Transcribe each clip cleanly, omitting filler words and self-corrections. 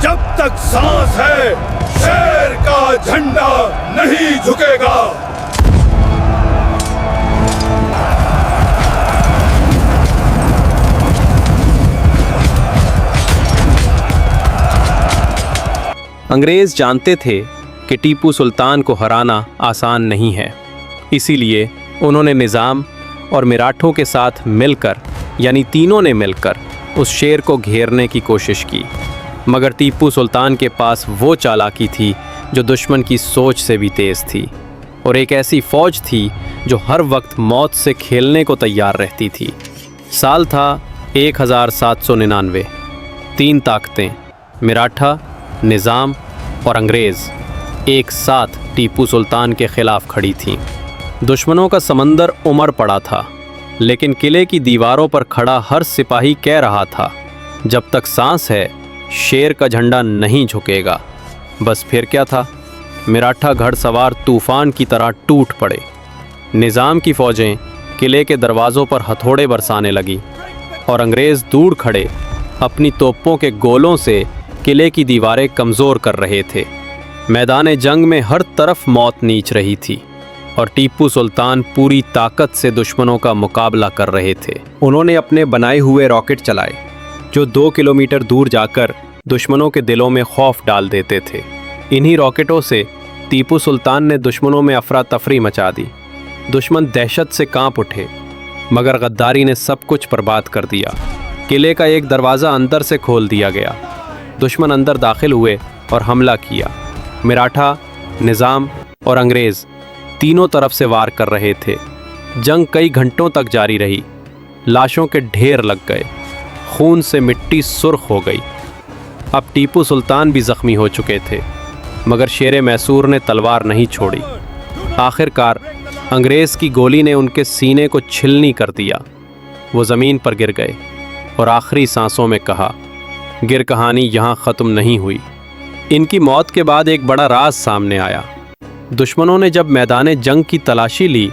जब तक सांस है शेर का झंडा नहीं झुकेगा। अंग्रेज जानते थे कि टीपू सुल्तान को हराना आसान नहीं है, इसीलिए उन्होंने निज़ाम और मराठों के साथ मिलकर, यानी तीनों ने मिलकर उस शेर को घेरने की कोशिश की। मगर टीपू सुल्तान के पास वो चालाकी थी जो दुश्मन की सोच से भी तेज़ थी, और एक ऐसी फ़ौज थी जो हर वक्त मौत से खेलने को तैयार रहती थी। साल था 1799। तीन ताकतें, मराठा, निज़ाम और अंग्रेज़, एक साथ टीपू सुल्तान के ख़िलाफ़ खड़ी थीं। दुश्मनों का समंदर उमड़ पड़ा था, लेकिन किले की दीवारों पर खड़ा हर सिपाही कह रहा था, जब तक सांस है शेर का झंडा नहीं झुकेगा। बस फिर क्या था, मराठा घड़सवार तूफ़ान की तरह टूट पड़े। निज़ाम की फ़ौजें किले के दरवाज़ों पर हथौड़े बरसाने लगी, और अंग्रेज़ दूर खड़े अपनी तोपों के गोलों से किले की दीवारें कमज़ोर कर रहे थे। मैदान जंग में हर तरफ मौत नीच रही थी, और टीपू सुल्तान पूरी ताकत से दुश्मनों का मुकाबला कर रहे थे। उन्होंने अपने बनाए हुए रॉकेट चलाए, जो 2 किलोमीटर दूर जाकर दुश्मनों के दिलों में खौफ डाल देते थे। इन्हीं रॉकेटों से टीपू सुल्तान ने दुश्मनों में अफरा तफरी मचा दी। दुश्मन दहशत से कांप उठे, मगर गद्दारी ने सब कुछ बर्बाद कर दिया। किले का एक दरवाज़ा अंदर से खोल दिया गया। दुश्मन अंदर दाखिल हुए और हमला किया। मराठा, निज़ाम और अंग्रेज़ तीनों तरफ से वार कर रहे थे। जंग कई घंटों तक जारी रही। लाशों के ढेर लग गए, खून से मिट्टी सुर्ख हो गई। अब टीपू सुल्तान भी ज़ख्मी हो चुके थे, मगर शेर मैसूर ने तलवार नहीं छोड़ी। आखिरकार अंग्रेज़ की गोली ने उनके सीने को छिलनी कर दिया। वो ज़मीन पर गिर गए और आखिरी सांसों में कहा, गिर कहानी यहाँ ख़त्म नहीं हुई। इनकी मौत के बाद एक बड़ा राज सामने आया। दुश्मनों ने जब मैदान जंग की तलाशी ली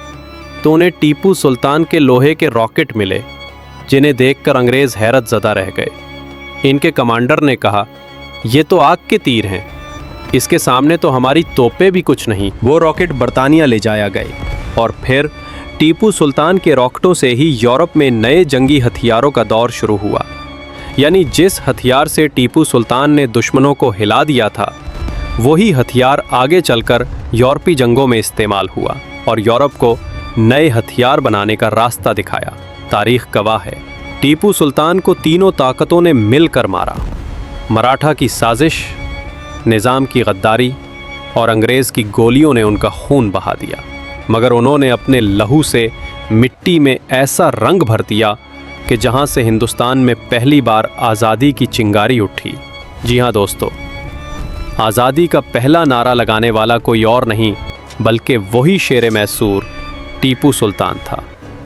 तो उन्हें टीपू सुल्तान के लोहे के रॉकेट मिले, जिन्हें देखकर अंग्रेज़ हैरत ज़दा रह गए। इनके कमांडर ने कहा, ये तो आग के तीर हैं, इसके सामने तो हमारी तोपें भी कुछ नहीं। वो रॉकेट बरतानिया ले जाया गए, और फिर टीपू सुल्तान के रॉकेटों से ही यूरोप में नए जंगी हथियारों का दौर शुरू हुआ। यानी जिस हथियार से टीपू सुल्तान ने दुश्मनों को हिला दिया था, वही हथियार आगे चलकर यूरोपी जंगों में इस्तेमाल हुआ और यूरोप को नए हथियार बनाने का रास्ता दिखाया। तारीख गवाह है, टीपू सुल्तान को तीनों ताकतों ने मिलकर मारा। मराठा की साजिश, निज़ाम की गद्दारी और अंग्रेज़ की गोलियों ने उनका खून बहा दिया, मगर उन्होंने अपने लहू से मिट्टी में ऐसा रंग भर दिया कि जहां से हिंदुस्तान में पहली बार आज़ादी की चिंगारी उठी। जी हाँ दोस्तों, आज़ादी का पहला नारा लगाने वाला कोई और नहीं बल्कि वही शेर मैसूर टीपू सुल्तान था।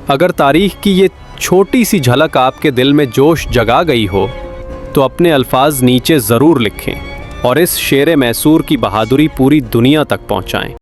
अगर तारीख़ की ये छोटी सी झलक आपके दिल में जोश जगा गई हो तो अपने अल्फाज नीचे ज़रूर लिखें और इस शेर मैसूर की बहादुरी पूरी दुनिया तक पहुँचाएँ।